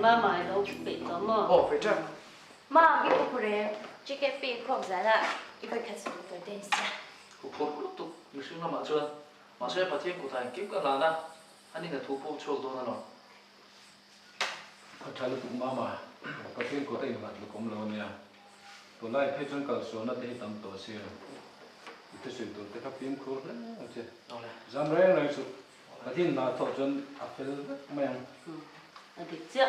妈买了北的嘛。哦，肥皂。妈，给我回这个饼空着了，一会开始做点心。我婆婆都有时候嘛做，马上把天古台给个哪呢？อันนี้ก็ทุบโชว์ตัวนั่นหรอเขาใช้ลูกตุ้มมาก็เที่ยงกูได้หนึ่งลูกอมเราเนี่ยตัวไล่ให้จนเกิดส่วนนั้นได้ตามตัวเสียที่สุดตัวที่เขาพิมพ์ครูแล้วใช่จำเรื่องอะไรสุดอาทิตย์หน้าทอดจนอัพเฟลไม่ยังอันที่เจ้า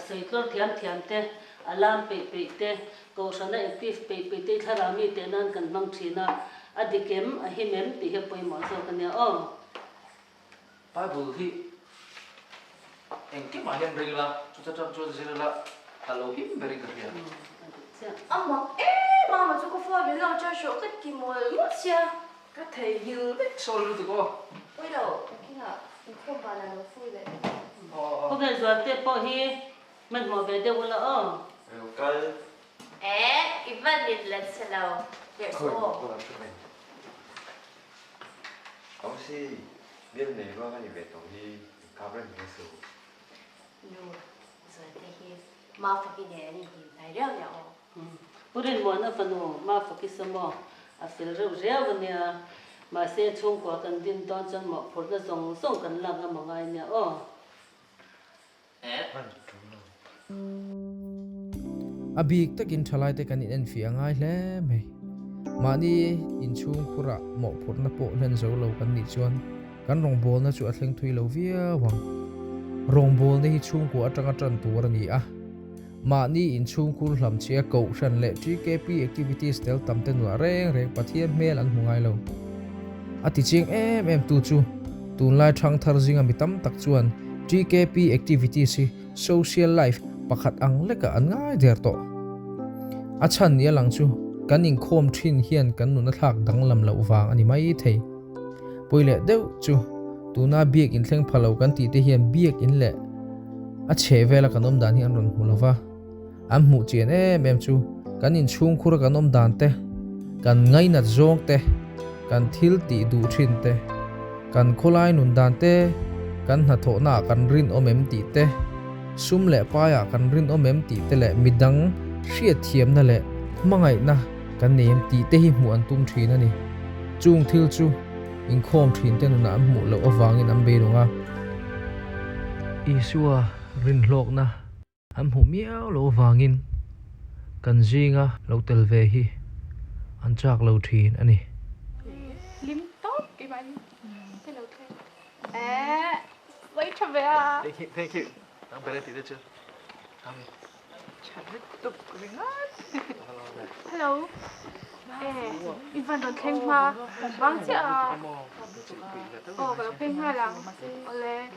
ใส่ตัวเทียมเตะอารามเปเตะก็ฉันได้แอคทีฟเปเตะถ้าเรามีเตะนั่นกันบางทีนะอดีเกมหิมเอ็มตีให้ไปหมดโซ่กันเนี่ยอ๋อไปบุตรที่เอ็งกี่มาเห็นเรื่องละจุดเรื่องละฮัลโหลหิมเบริกันเนี่ย妈，妈妈这个花边老家说个鸡毛么些，个太油了。โซ่รู้ตัวก็为了，你看，你看把那个敷的。พวกเราเตะพอฮีมันหมดไปเดี๋ยวละอ๋อเร็วกัน一般的人吃了，别说。ông si biết này qua cái về tổng đi khám ra những sự哟，所以这些麻烦的人来了了。ผู้เรียนมอนะฟันโอมาฝึกสมอฟิลเรื่องเรียวกันเนี่ยมาเสียช่วงกว่ากันดินตอนจนหมดผลก็ส่งกันหลังกันมองไงเนี่ยอ๋อabik takin thalai te kan in fi angai hle mai mani in chung khura mo phur na po len zo lo kan ni chuan kan rong bol na chu a thleng thui lo via wang rong bol ne hi chung ko atanga tan tur ani a mani in chung khur hlam chia ko hran le tkp activities tel tamte nu reng pathian mel an hungai lo ati ching em tu chu tun lai thang thar zinga mi tam tak chuan tkp activities hi social life pakhat ang leka an ngai der to achan nia lang chu kaning khom thin hian kan nu na thak dang lam lo wang ani mai thei poile deuh chu tuna biak in thleng phalo kan ti te hian biak in le a che vela kanom dan hi an ron hulova am mu chen em chu kanin chung khur kanom dan te kan ngai na jong te kan thil ti du thin te kan kholai nun dan te kan na tho na kan rin omem ti te sum le pa ya kan rin omem ti te le midang hriat thiam na le mangai na kan nem ti te hi mu an tum thin ani chung thil chu in khom thin te nu na mu lo awangin am be runga isua rin hlok na am hu miao lo wangin kan jinga lo tel ve hi an chak lo thin ani lim tốt cái bạn cái lâu thế vậy cho về à thank you đang về đây thì chưa chả biết tục cái ngắt hello Ivan còn khen mà vắng chứ à cái khen hai lần ole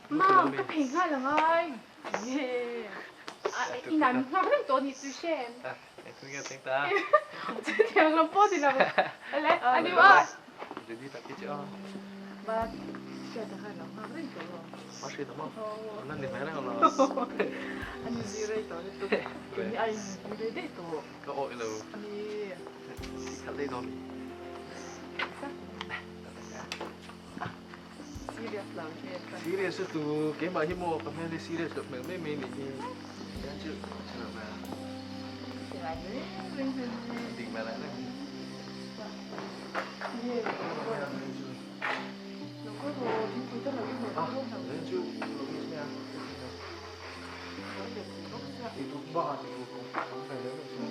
mà cái khen hai lần ơi nằm ngắm lênตัวนี้ซื้อเช่นคุยกันตั้งแต่เดี๋ยวเราพูดดีนะอะไรอันนี้ว่าเดี๋ยวนี้ตัดที่จะบ้านเกิดอะไรหรอมาเล่นตัวมาชื่อตัวมั้งนั่นนี่แม่นั่นเหรออันนี้ซีเรียสตัวนี้ตัวนี้ไอ้ซีเรียสตัวก็โอ้ยเลยอันนี้ขัดได้ตอนซีเรียสเราเช่นซีเรียสตัวเกมมาฮิโมกับแม่ได้ซีเรียสแบบไม่มีนี่ยังชื่อชื่อมาดิ่งมาแล้วเนี่ยเราก็รอที่คุยกันเราอีกหน่อยเรื่องชื่อลูกนี่ใช่ไหมอีลูกบ้านอีลูกของไปแล้วใช่ไหม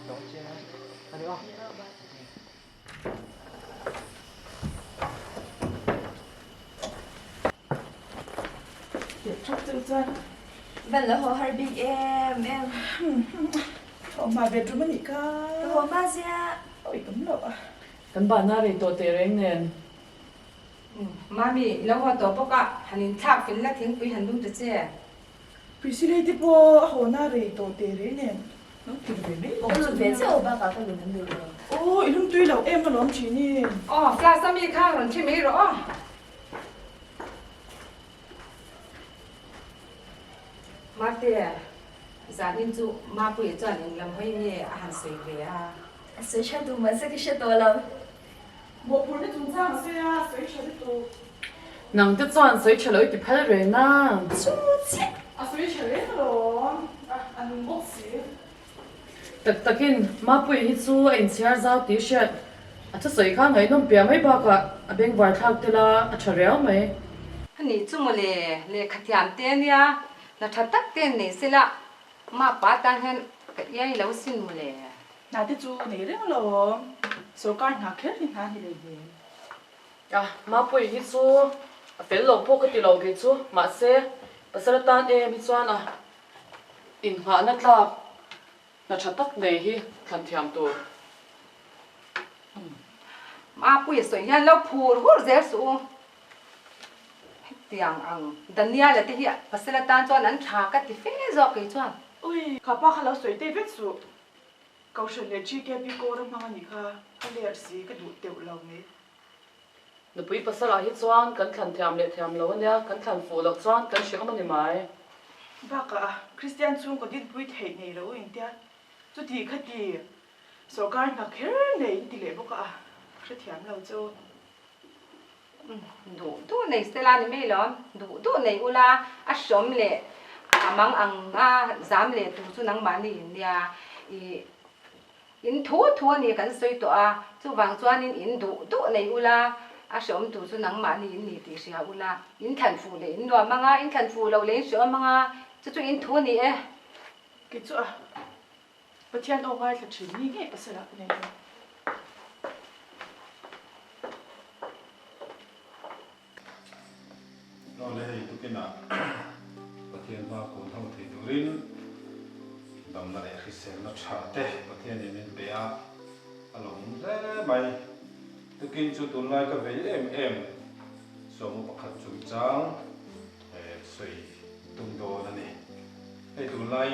น้องเจ้าอันนี้อ๋อBạn là họ hay bị em họ mà về tụi mình cả họ mà gì ôi tấm lộ kan ba na re to te reng nen mami lo ho to poka hanin thak fil la thing pui han dum te che pisi le tipo họ na re to te re nen nó tìm về mấy ông luôn về chứ ba cả con luôn được ôi lung tuy lâu em mà lắm chỉ nè fla sa mi khang ron chi me ro ma te za nin chu ma pui chan in lam hoi ni han sui ve a 谁吃都没这个吃多了。我不是总这样子呀，谁吃的多？ nàng tức giận sấy trở lại thì phải rồi na 出去。啊，谁吃的咯？啊，俺不吃。 takin ma pui hi chu in chiar zau ti shet a cha soi kha ngai nom pia mai ba ka a beng war thak tela a thareu mai Hani chu mo le khatiam te nia la thatak te nei sila ma pa tan hen ka yai lo sin mo le. 那的猪你那个咯，手干下开的哪里来的？ a ma pui hi chu a fel lo po ka ti lo ge chu ma se pasal tan e mi chuan a in ha na tla na thatak nei hi khan thiam tu Ma pu ye so yan lo phur hur zer su. Tiang ang dania la te hi pasala tan chuan an tha ka ti fe zo ke chuan. 喂，卡巴卡老水对别说，高手来去给比哥的妈妈你看，他来时个肚丢了没？ na pui pasal a hi chuan kan khan thiam le thiam lo ania kan khan fu lo chuan kan hring mani mai Baka Christian chung có tin bui thầy này rồi anh tia, chú thì khát gì, số cái ngạc hết này thì lẽ baka, rất thèm lâu cho. Du nei stela ni me lom du nei ula a som le amang ang a zam le tu chu nang ma ni nia I in thu ni kan soi to a chu wang chuan in du nei ula a som tu chu nang ma ni ti sia ula in than fu le in lo manga in than fu lo le so manga chu in thu ni e Cái chỗ à, bữa thiên ông ai là chỉ nghĩ nghe bữa sau này. Nó lấy tụi cái nào, bữa thiên ba cùng thâu thì tụi rin, đầm là để khi xem nó chả thế, bữa thiên thì mình bé, along thế mày, tụi kinh chú tụi này cái về em, sống một khát chung trắng, suy tung đồ đó nè, cái tụi này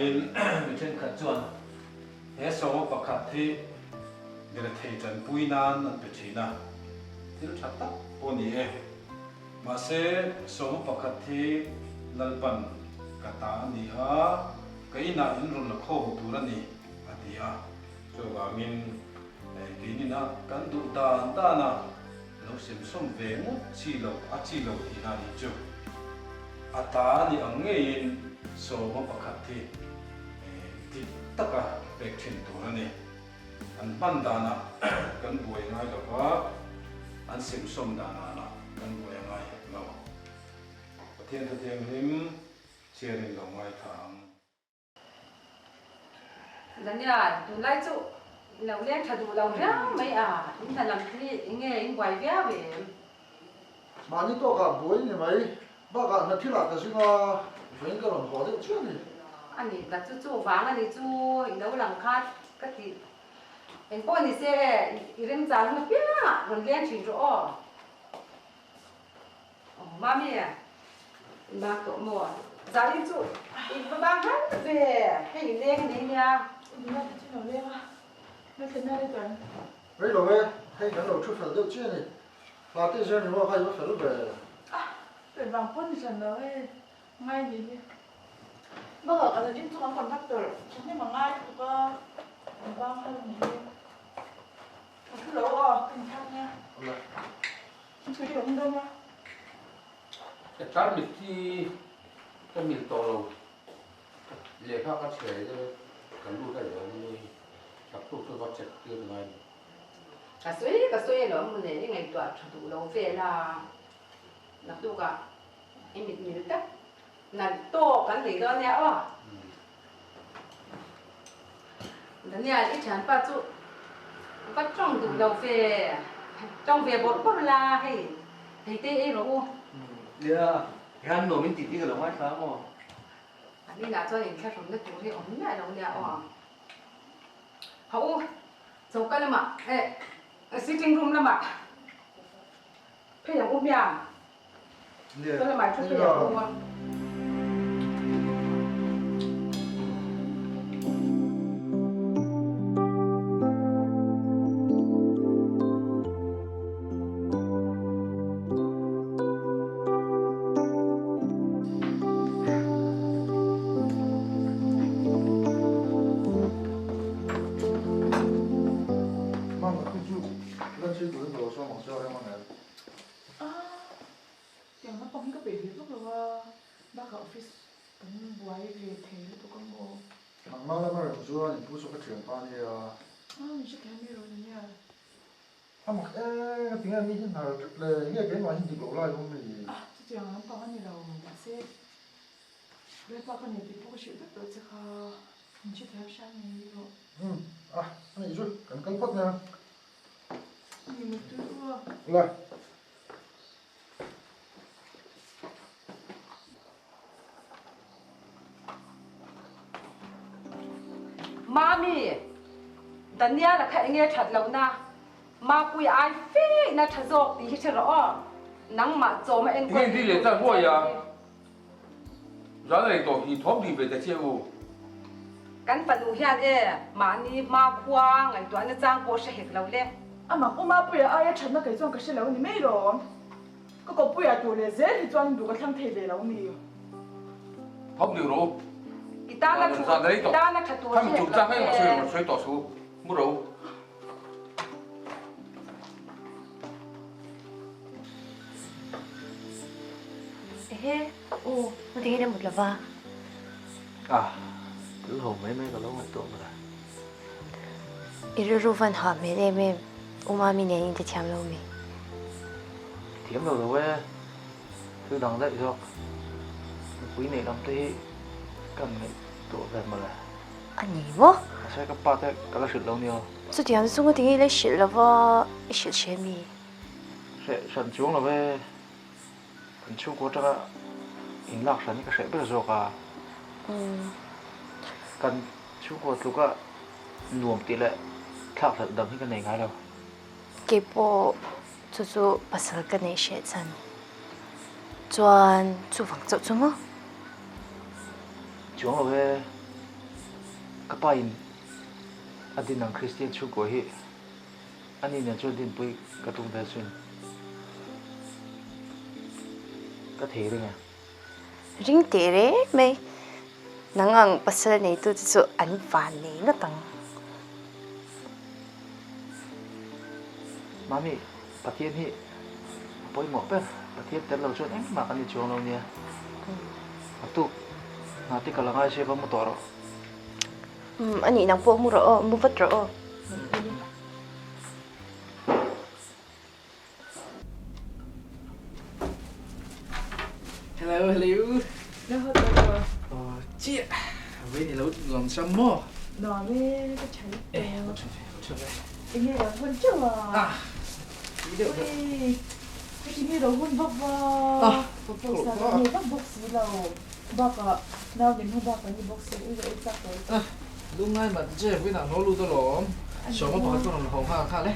mình trên khát chuan, sống một khát thì người ta thấy chân bùi nan, bị chỉ na, thì nó chặt tắt, ôn nhỉ. Mà sẽ số một phát thì lalpan kata ni a cái na in run là khâu tu ra ni à thì à cho bà mình cái ni na kan du ta na lâu xem xóm về một chi lâu thì na đi chú à ta ni ang nghe in số một phát thì tất cả việc chuyện tu ra ni anh ban đà na kan buổi ngay là quá anh xem xóm đà na kan buổi ngay lâu thiên thực hiện him chia lên lòng ngoài tháng dania tu lai chu lo le tha du lo ra mai a in tha lam ni nge in gwai via ve mà như tôi cả buổi như mấy bác cả là thiết lập cái gì mà vẫn cái lòng khó đấy chưa này ani la chu wang ani chu lo lang khat ka ti en po ni se iren chang na pia ron len chin ro mami ba to mo za đi chu ba han về hay lên này nha Nó thì chỉ nói lên à, nó thế nào đấy toàn. mấy đồ về hay cái đồ chút phần đâu chưa này là cái gì mà hay có phần về Để vàng phun thì nó ngay gì đi. Bác ở cái là những chỗ còn bắt được, nhưng mà ngay cũng có vàng hơn gì. Cái lỗ à, kinh khăn nha. Cái điều không đâu mà. cái trái mít thì cái mít to rồi lệ khác các trẻ cho cần đủ cái đó như các tổ chức phát triển tiêu này cái suy nó mình này ngày tuổi cho tụ lâu về là tụ cả em mình tất là to cái gì đó nhá ó đó nha ít chán ba chú bắt trong tụ lâu về trong về bột là hay tê rồi Yeah, gan nó mình tít cái lòng ai khá mà. đi là cho nên theo chúng nó chủ thì ổn lại đâu nha ó hậu giống cái mà sitting room là mà phải làm ôm nhà cái là mà chút phải làm ôm ที่ดูดูช่วงของเจ้าได้มั้งเนี่ย อย่างนั้นผมก็ไปเห็นพวกเราว่าบ้านกับออฟฟิศเป็นไว้เรียนเทนตัวก็โม หลังมาแล้วมาผมช่วย你不说个全班的呀你是看没有人呀มักถึงอันนี้ที่หาจุดเลยเนี่ยเป็นวันที่ดีกว่าเราไม่ดี这样帮你เรามาเซ่เรื่องป้าคนนี้ที่พวกชื่อตัวจะค่ะ你去调山没有อันนี้ช่วยกันพัดเนี่ย你们对我来มามีตอนนี้ละแค่เงี้ยถัดแล้วนะมาปุยไอเฟ่นะทะโจกตีที่เชรอนังมาโจมาเอ็นก็ที่เหลือจะว่าอย่าร้านไหนตัวที่ท้องดีไปแต่เชี่ยว กันปนูเฮียนมานี่มาควางไอ้ตัวนั้นจ้างโปเชเหกเราเล่嘛，我妈不要哎呀，穿那个装个是了，你没咯？个个不要做了，这里装如果想退了了没有？ท้องดีรู้ อีตาละถูอีตาละขัดตัว ถ้ามันจุกจ้างให้มาช่วยต่อสู้ไม่รู้ 我点点没了吧？cứ hồn mấy mấy cái lỗ ngoài tuồng rồi 一日入饭好没得没，我妈明年应该抢了没？ thiếm đầu rồi cứ đằng dậy rồi quý này làm thế cần này tổ về mà là 啊你么？ sẽ cấp ba thế cả là sự lâu nhiều 这点子我点来写了吧，写前面。 sẽ sẵn xuống là về phần chung của chắc hình lạc sẵn cái sẽ bây giờ cả cần chung của lúc á nuông tỷ lệ lạc sẵn đầm cái này ngay đâu 给我做做把这个那写成，转租房做做么？ xuống là về cấp ba in anh tin rằng Christian chung của hi anh nhìn nhận cho tin bui cái tung về xuyên có thể đấy nha Ring tere me, nangang pasal ni tu tu an fan ni na tang. mami patien hi poi mo pe patien tel lo chon em ma kan ni chong lo nia atu nati kalangai se ba motor Ani nang po mu ro, mu vat ro. Hello, hello. Chị, với này lâu làm sao mò? Nói về cái cháy Một chút về. Cái này là huân chưa à? Ý được rồi. Cái này là huân bọc vào bọc sao này bọc bọc xí lâu bọc à nào đến hôm bọc cái bọc xí rồi chắc đấy Lúc ngay mà chơi với nào nó lưu tôi lắm. Số mà bỏ tôi làm hồng khá đấy.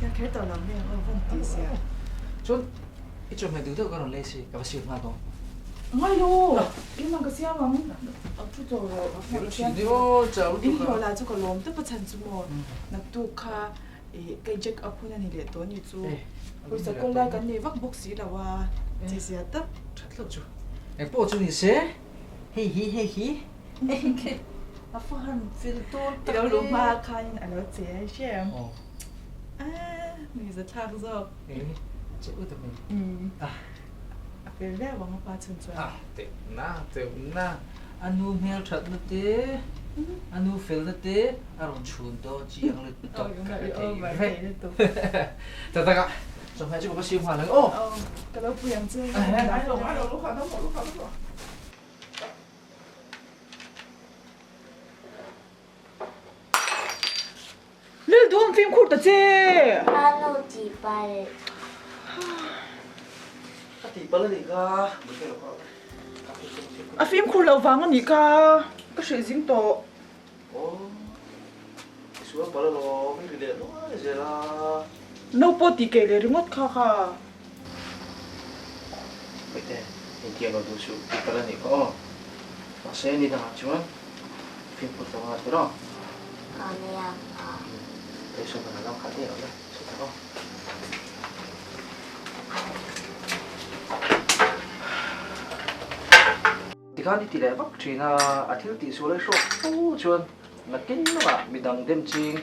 Chắc cái tàu làm việc ở vùng tỉ xí à? Chút, ít chồng mày từ từ con lên xí, các bạn mà đó. Ngay luôn. Cái mà cái xe mà ở chỗ rồi Điều chỉ điều cháu đi rồi là cho cái lồng tức bắt chân chú mò nạp tu kha cái check up hơn này để tối như chú bây giờ con lại cái này vác bốc xí là wa chỉ sẽ tấp Thật lâu chú. Em bỏ chú đi xe. Hi hi hi hi. à phun hẳn filter cái đó luôn mà khai anh nói chế xem mình rất thắc rồi Chị út mình. về đây bằng ba chân chuẩn Tiểu na. Anu mèo thật là thế. Anu phèo là thế. Anu chuồn đó chỉ ăn được tốt cái thế. Chào tất cả. Trong hai chú có xiêm hòa lớn. cái đó bùi ăn chưa Ai đâu lúc nào Lưu đúng phim khổ thật chứ Anu di bal. thì bao giờ cả phim khổ lâu vắng anh cả cái sự dính tổ xuống bao giờ mới được nó giờ là nấu bột thì kể lại ngót kha kha vậy thế mình kia nó đủ số thì bao giờ có mà sẽ đi nào chứ phim của tao là đó Kami để xong rồi nó khá thế rồi đấy sẽ có thì cái thì lại bắt chuyện là thiếu tỷ số lấy số chuồn là kinh nó mà mình đang đem chiên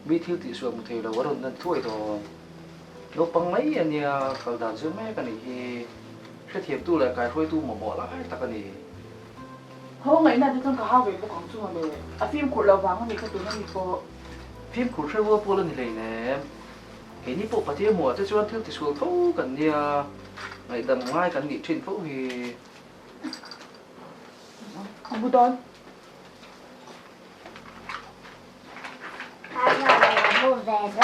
mi thiếu tỷ số một thầy là vợ nên thôi đó lúc bằng mấy anh nhà kalau đàn dương mấy cái này thì cái thiệp tu là cái thôi tu mà bỏ lại ta cái này hôm ngày nay thì con cả hai về một công chung mà à phim của lão vàng này cái tụi nó đi có phim của chơi vua lên thì này cái ní bộ phát hiện mùa cho thiếu tỷ số thấu cần nhà ngày đầm ngay cần nghỉ trên phố thì không có đón Anh là mua về rồi.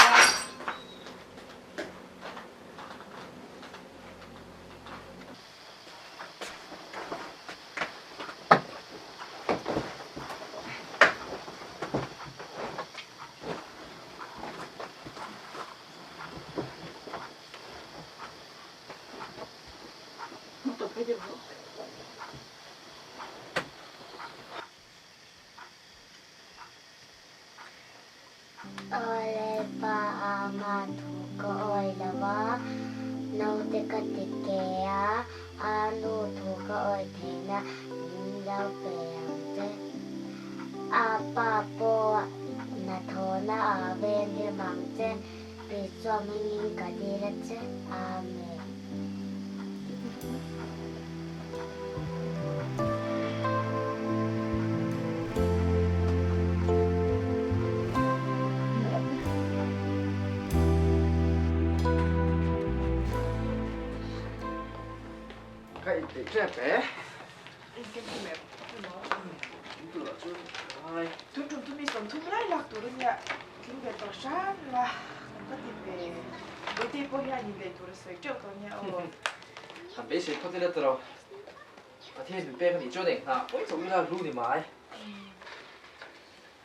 Ole pa ama thu ko oi lawa nau te ka te ke a anu thu ko oi the na lau pe te a pa po na tho na a ven he mang te pe cho mi ka de ra te a me cái để trẻ bé cái gì mẹ tụi mình sống thung lại lạc tụi nó khi về tàu sáng là có tìm về với tiếp với hai nhìn về tụi nó sấy trước rồi nha thằng bé sẽ không thể được đâu và thế mình bé mình cho này hả ôi chúng ta lu thì mãi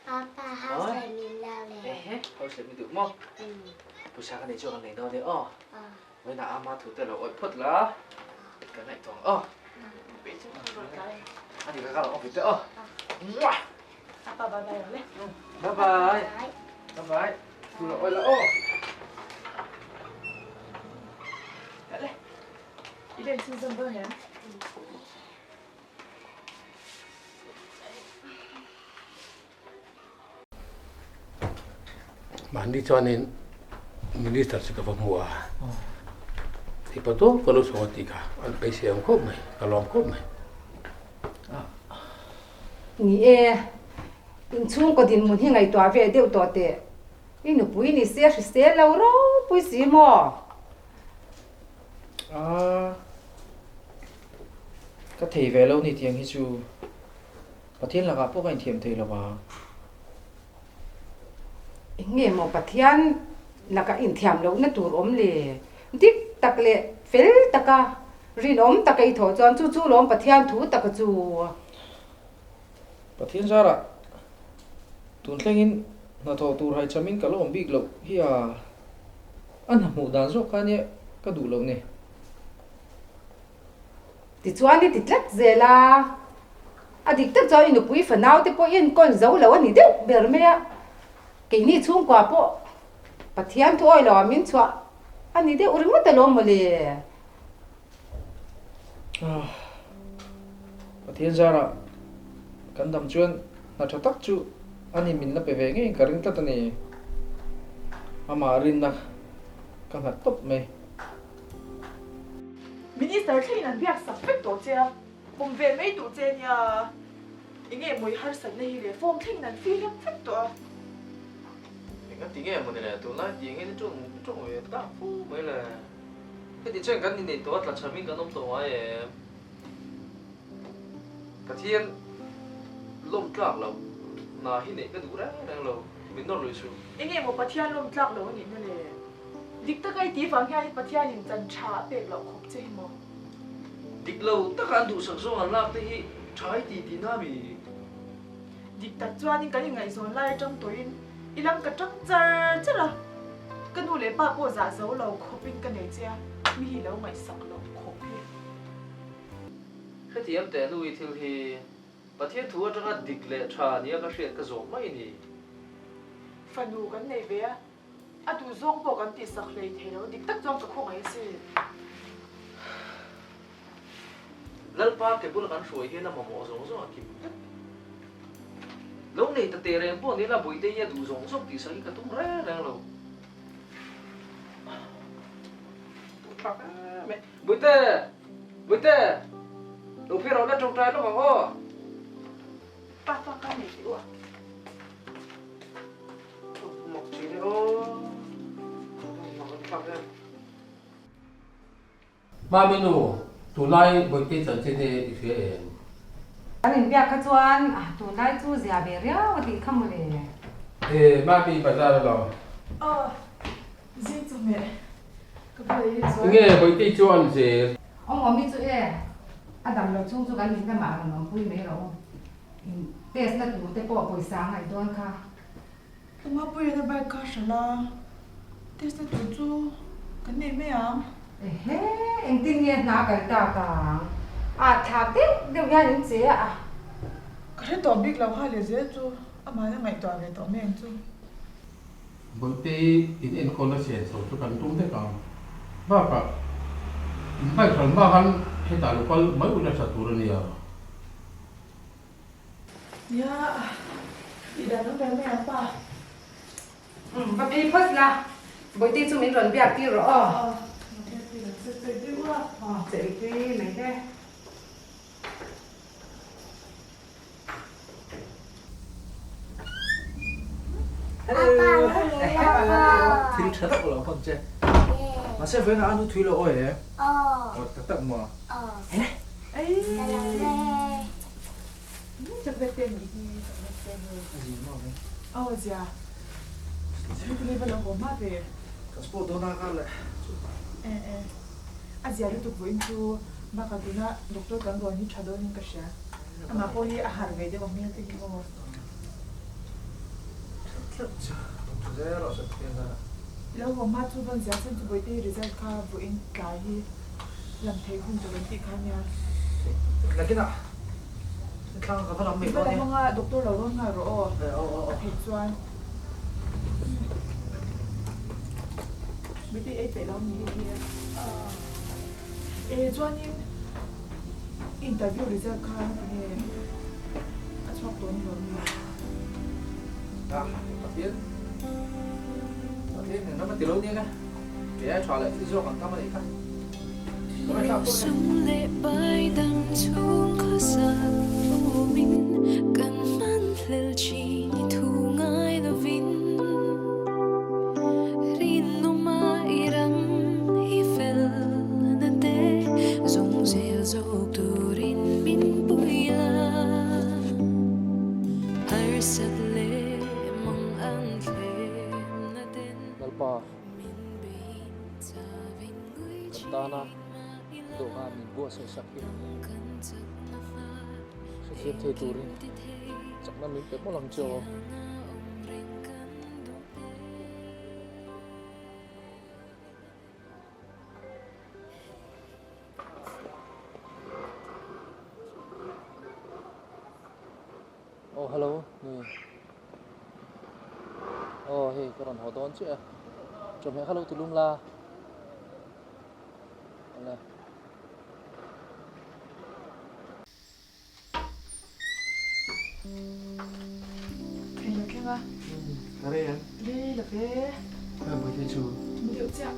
Apa hal semila le? hao sẽ mình được không buổi sáng cái này cho cái này đó nữa với là ama thủ tên là ôi phật lá cái này toàn bị chứ không rồi cái anh thì cái là ông phải tự apa bye bye rồi bye bye bye bye thủ là ôi là đấy đi lên xin dâm bơ nhé mandi chuanin minister se ka famua thì bắt đầu kalau soal tiga an pesi ang khop mai kalom khop mai ni e in chung ko din mun hi ngai to ve deu to te in pui ni se lo ro pui si mo cái thầy về lâu thì tiếng hi chu và thiên là gặp bố anh thiểm thầy là mà nghe mo pathian là ka in thiam lo na tur om le dik tak le fel taka rin om takai tho chon chu chu lom pathian thu tak chu và thiên ra là tuần lên na thọ tur hai chamin cả lom big lo hi anh hmu dan zo ka ne ka du lo ne ti chuan ni ti tlat zela adik tak chaw in pui fa naw te po in kon zo lo ani deuh ber me a ke ni chung kwa po pathian thu oi lo min chwa ani de uring ma ta lo mo le và thiên ra là kan dam chuan na tha tak chu ani min na pe ve nge ka ring ta ni ama rin na kan hat top me minister khi nan biak sak phek to che bom ve mai tu che nya inge moi har san nei le form thing nan fi lak phek to cái tiếng em một này là tụi nó tiếng cái trong người ta phú mới là cái tiếng chuyện cái này tụi là chả biết cái nông tổ ấy cái thiên lông trạc lâu là khi này cái đủ đấy đang lâu mình nó lười xuống inge mo pathian lom tlak lo ni na le dik ta kai ti fang ya pathian in chan cha pek lo khop che mo địch lâu tất cả đủ sản xuất hàng lạc thì trái thì na bị dik ta chuan in kan ngai zon lai trong toin ilang ka trak char chara kanu le pa po za zo lo khopin ka nei cha mi hi lo mai sak lo khopi cái tiếng tệ nuôi thì bà thiên thua cho nó địch lệ trà nia cái chuyện cái giống mấy nè fanu kan nei ve a tu zong po kan ti sak le the lo dik tak zong ka khong ai si lal pa cái bún ăn suối kia nó mà mỏ giống giống kịp lúc này tụi tề rèn bọn này là buổi tây ya đủ giống sốc thì sấy cả tung ra đang lâu buổi tề lúc phía đó đã trồng trái nó vào ho ba cái này chịu à mọc chỉ đấy ô ba mươi nụ tụ lai buổi tây giờ trên đây thì phía anh em biết cái chuyện tụi lại chú già về rồi thì không được ba mươi bây giờ rồi riêng cho mẹ cái gì rồi nghe buổi tây chọn gì ông biết chú ấy đầm lợn chung chú cái gì cái mà nó vui mấy rồi tết là tụi tết bỏ buổi sáng này tôi ăn khá mà bây giờ bài ca sao là tết là tụi chú cái này mấy à em tin nghe nào cái đào cả thà tết đều nghe những gì cái đó biết là hai lẻ gì chú mà nó ngày đó về đó mấy chú buổi tây in en con nó sẽ số cho cần trung thế cả ba cả phải phần ba hắn hiện tại lúc mấy udah satu rồi nè ya tidak ada yang apa But it was là buổi tiệc chúng mình chuẩn bị đi rồi chạy đi mấy cái thì thật là con chơi mà sẽ với nó ăn thủy lộ ấy tất tất mà ấy chắc về tiền gì mà gì à Ini belum komat ya. Kaspo dona kala. Aziari tu buin tu makaduna doktor kan doni chado ni kasya. Ama ko hi ahar ve de mami te ki mo. Zero sa pena. Lo komat tu ban zia sen tu buin te result ka buin ka hi lam thei hun tu ban ti ka nya. Lagi na. Kang ka pa lam mi ko ni. Mga doktor lo nga ro. Thei chuan bây giờ em phải làm gì vậy? Cho nên interview thì ra khá là chọc tuần rồi Tapi nó mất tiền nha, để cho lại video còn tao mà đấy cả. Sông lệ bay đằng xuống khơi sạt vô mình cần mang theo chỉ thu ngay là vinh. Dalpa Tana doa min buat sakit sakit turin chắc là mình phải một lần cho oh hello nè oh hey còn họ đón chứ chồng mẹ hello từ lum la nè Hello Keva. Đây em. Đây là về. Mới thấy chú. Mới điệu chứ ạ.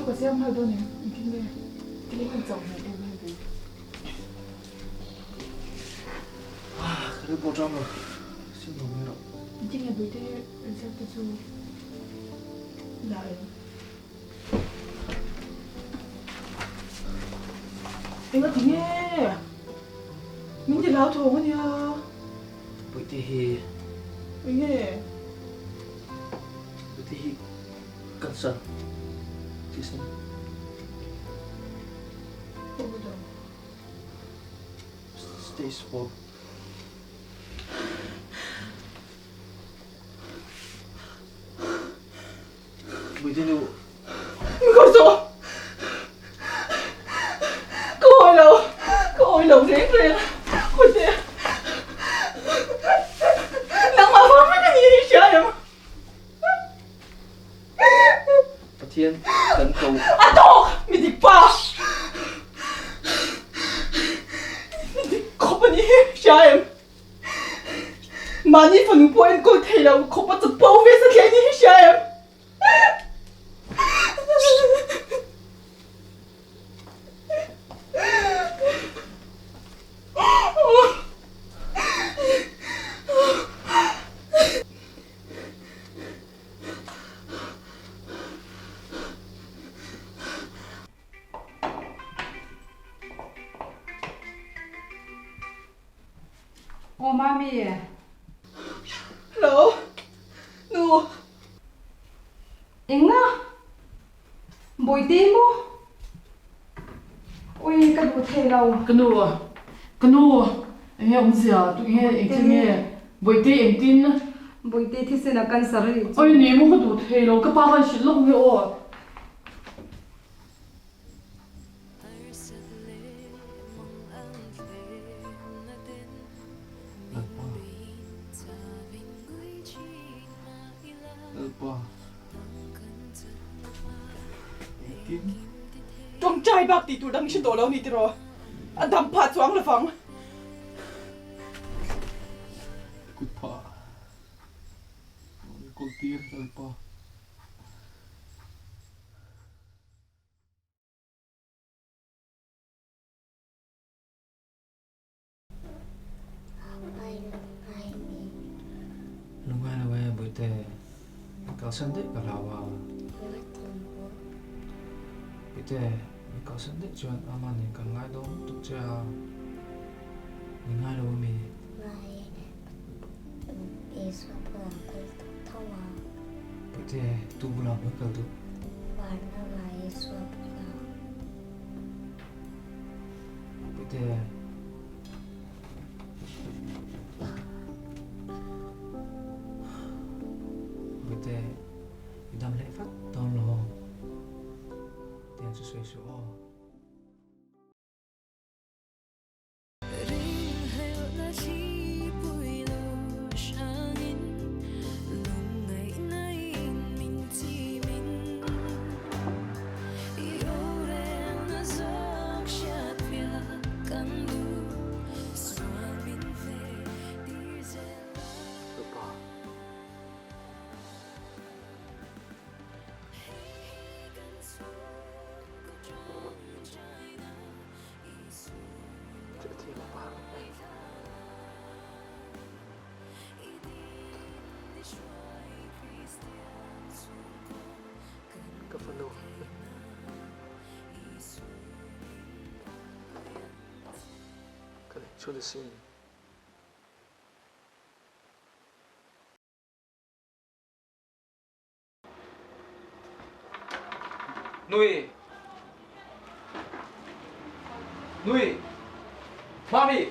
Có xem hơi đâu nè, cái này con chồng này em hay gì? Cái đấy bộ trong rồi, xin lỗi nghe rồi. Chị nghe bữa đây em xem cái chú lại. Em có tiếng nghe, mình chỉ lão thổ nha. Bữa thì nghe, bữa thì cẩn thận. Listen. Stay small. Bây giờ lầu riêng riêng ôi chị nắng mà phong mấy cái gì đi chơi em Bà Thiên tấn cầu à thôi mình đi pa có bao nhiêu chơi em mà như phần của em có thể là có bao nhiêu bao về sẽ cái gì chơi em Ô mami. Hello. Nu. Inga. Bồi tim mo. Ôi cái đồ thế đâu. Cái nô. Em nghe ông già, tụi nghe em chỉ nghe. Bồi tê em tin. Bồi tê thì sẽ là cancer rồi. Ôi nè mua cái đồ thế đâu, cái ba cái shit lông nghe ô. Trong trai bác tí tụi đang xin đồ lâu nít rồi. Anh thầm phạt xuống là phẳng. Cút pa. Cút tir rồi pa. Lúc này là về buổi tề có sân tích cả lão vào buổi tề có sân tích chuyện mà nên cần ngay đó tụt cha nên ngay đâu mình buổi tề tu làm với cầu tu buổi tề tê đâm lệ phát tao lo tiền cho suy sụp cho được xin nuôi mami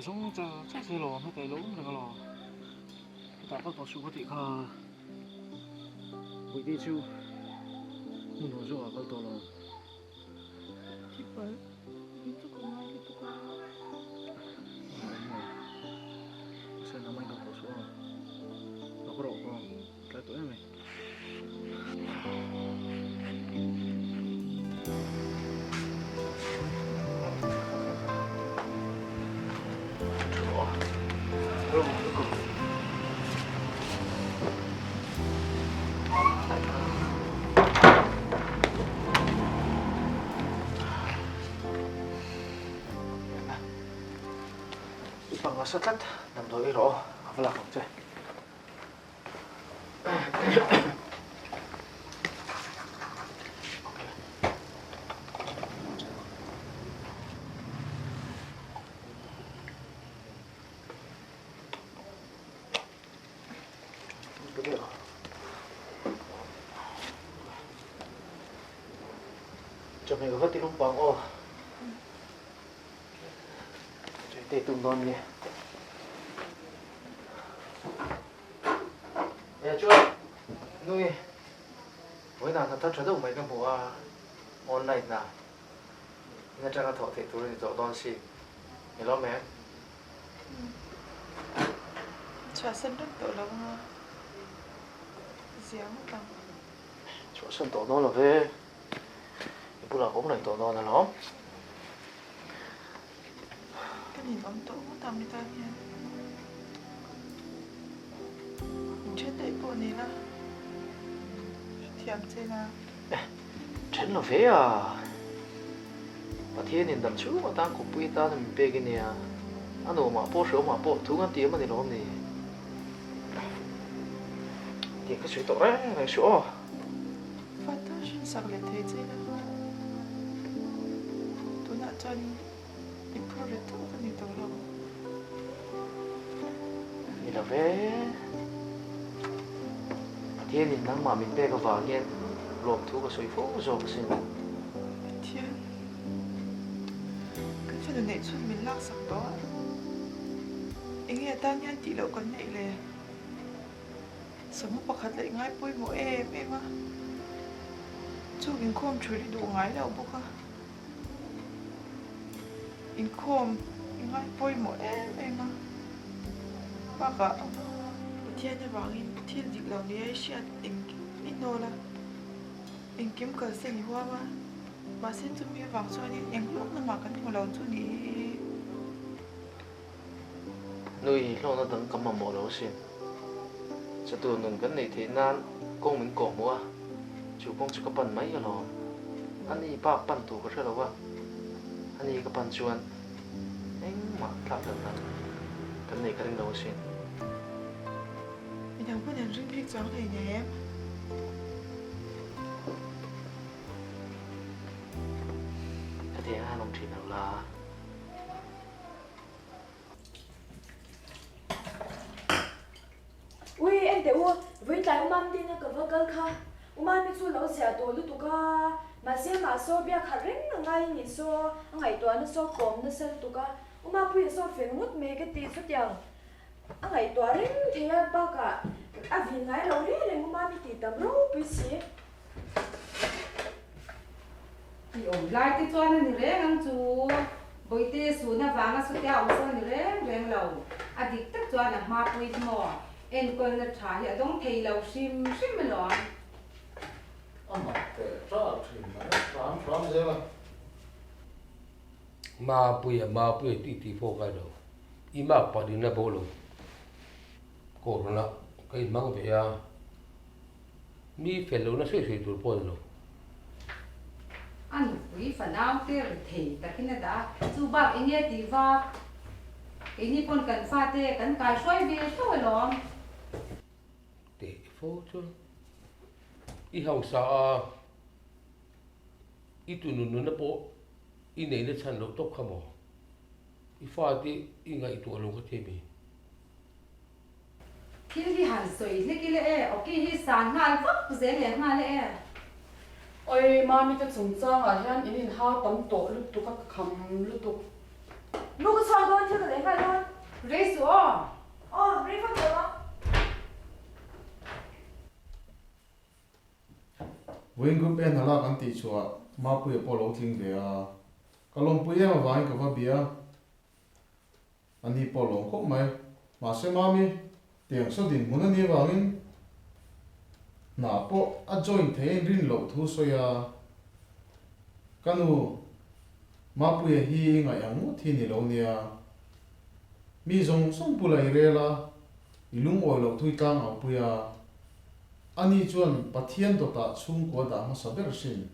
sống chắc xe lò hay tay lốm là cái lò ta có số có thể kha buổi đi chú muốn nói rồi cái to lò chị phải đi chú cũng ngay đi chú sẽ làm anh có số nó có độ không cái tuổi này bằng sát lát nằm thôi rõ và là không chơi cho mày có tí lúc bằng ô chơi tê tung non nhé 야 chú nuôi với nào thật trở đâu mày cái bộ online nào nghe chắc là thọ thể tôi rồi đón xì mày lo mẹ chả sân đất tổ lông dẻo bằng chỗ sân tổ nó là về bữa nào cũng này tổ nó là lắm cái nhìn ông tổ tầm người ta nha chết đấy bộ này là thiểm thế nào chân là về à mà thiên nên đâm chú mà ta cũng bui ta thì mình bê cái này anh đồ mà bộ thú ăn tiếng mà thì nó không thì cái chuyện tổ đấy này số phát tới xin sạc lên thế chứ tôi đã cho đi project tôi cái gì tổ lông thì là về thiên nên nắng mà mình bê cái vàng nghe lộp thú cái suy phố rồi cái xin thiên cái phần này xuân mình lắc sạc đó anh nghe ta nhá chị lậu con nhảy lề sống bậc hạt lại ngay bôi mỗi em á chú in khom chơi đi đủ ngay đâu bốc á in khom ngay bôi mỗi em á bác ạ thiên nhà bảo in thiên dịch lâu này sẽ in ít nô là in kiếm cờ sinh hoa mà xin cho mi vàng cho nên em lúc nó mà cái nhiều lâu chú ní nuôi lo nó tận cầm mà mỏ đâu xin cho tôi nung cái này thì nan công mình cổ mua chủ công chỉ có bàn mấy rồi anh đi ba bàn tủ có thể là what anh đi cái bàn chuan anh mà làm được là cái này cái đâu xin mình đang có đèn riêng riêng gió này nhé em cái thì hai đồng tiền nào là ui em để u với lại ông mam đi nó cầm vào cơ kha ông mam đi xuống lâu xẻ tuổi lúc tụi ca mà xem mà so bia khá rinh là ngay nhìn so ngày tuổi nó so cồm nó xem tụi ca ông mam bây giờ so phiền mút mê cái tiền xuất dạng ngày tuổi rinh thì ba cả vì ngày lâu đấy nên ông mam đi tầm lâu bây giờ thì ổn lại cái cho nên người ăn chú bồi tê xuống na vàng na xuất theo ông sao người lên lâu à đi tất cho là ma bồi mò em còn là trả hiện đông thầy lâu sim mà lo mà cái rõ thì mà giờ là ma bui ti phô cái đâu ima pa đi na bolo corona cái mang về à mi fellow na suy tur po lo anh quý phần nào tê thầy ta khi nào đã chú bác anh nghe tí va anh đi còn cần pha tê cần cài xoay về thôi lo te phô chứ i hau sa i tu nu na po i nei na chan lo tok khamo i fa ti i ngai tu lo ka the mi khi đi hàn soi thế kia lẽ ok hi sàn ngal vấp dễ lẽ ngal lẽ ôi mà mi ta chung chang à hian in ha tam to lu tu ka kham lu tu lúc cái sao đó chưa có lấy phải luôn rê số rê phát được không Wing group en hala kan ti chua ma pu e polo thing ve a kalom pu e ma vai ka va bia ani polo ko mai ma se ma mi tiang so din mun ani wangin na po a join the rin lo thu so ya kanu ma pu e hi nga yang mu thi ni lo nia mi zong song pu lai re la ilung oi lo thui tang a pu ya ani chuan pathian to ta chung ko da ma saber sin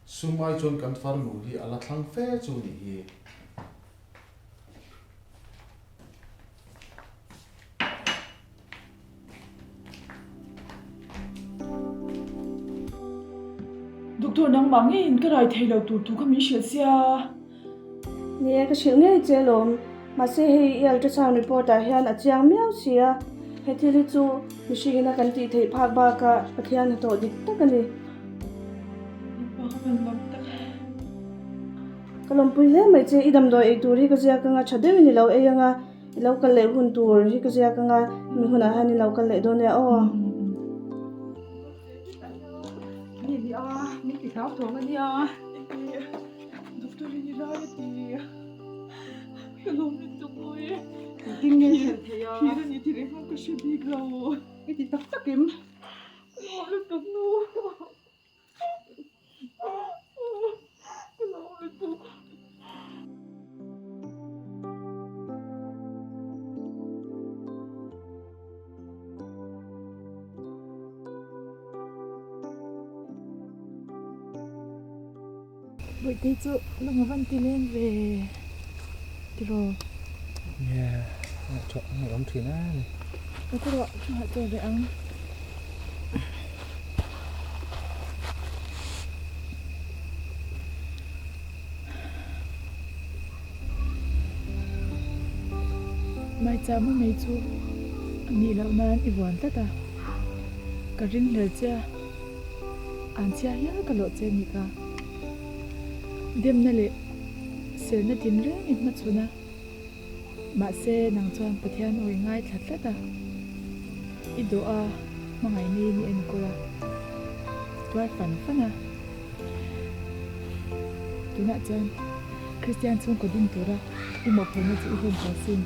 sumai chuan kan far mu hi ala thlang fe chu ni hi doctor nang mangi in ka rai thei lo tu ka mi shil sia nè cái chuyện nghe chơi lộn mà sẽ hay ultrasound report à hiện ở chiang miao xia hay thì lý chú mình sẽ hiện cái gì thấy phác ba cả cái hiện tổ đi tất cái này cái lòng bùi lẽ mấy chơi idam đôi tour hi cái gì cái ngã chặt mình lâu ấy ngã lâu cái lệ hun tour hi cái gì cái ngã mình hun à hani lâu cái lệ đó nè ô đi à mình cái tháo thùng cái đi à doctor đi ra đi cái lòng mình tụi tôi kinh nghiệm thì à khi đó thì không có sự đi đâu cái gì tắc kiếm nó được tụi nó cái lòng mình tụi buổi tối chú lúc mà Văn tin lên về thì rồi chọn ngày ông thì na nó có gọi cho họ tôi để ăn mai cha mới mấy chú anh lâu nan iwan ta ta cái riêng là cha anh cha ya cái lộ cha mi cả đêm nay lệ sẽ nó tin rẽ ít mất số na mà sẽ nàng chọn bát thiên oi ngay thật ta ít đồ à mà ngày nay ni anh cô à tôi phản à tôi nãy chọn Christian chung có đinh tôi ra đi một phần nó chỉ hơn cả xin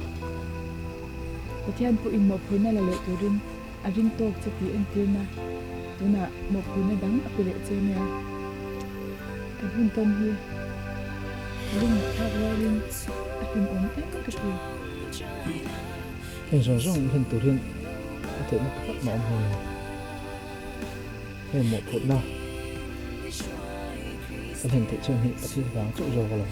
bát thiên phụ in một phần là lệ tôi rin à rin tốt cho tí anh tiên na tôi nãy một phần là đắng áp lệ trên nha cái hôn tâm hi linh tháp linh áp in ống ép cái gì hình rong rong hình tự nhiên có thể nó rất mà ông hồn hình một phút nào cái hình thị trường hiện tại vàng trụ rồi vào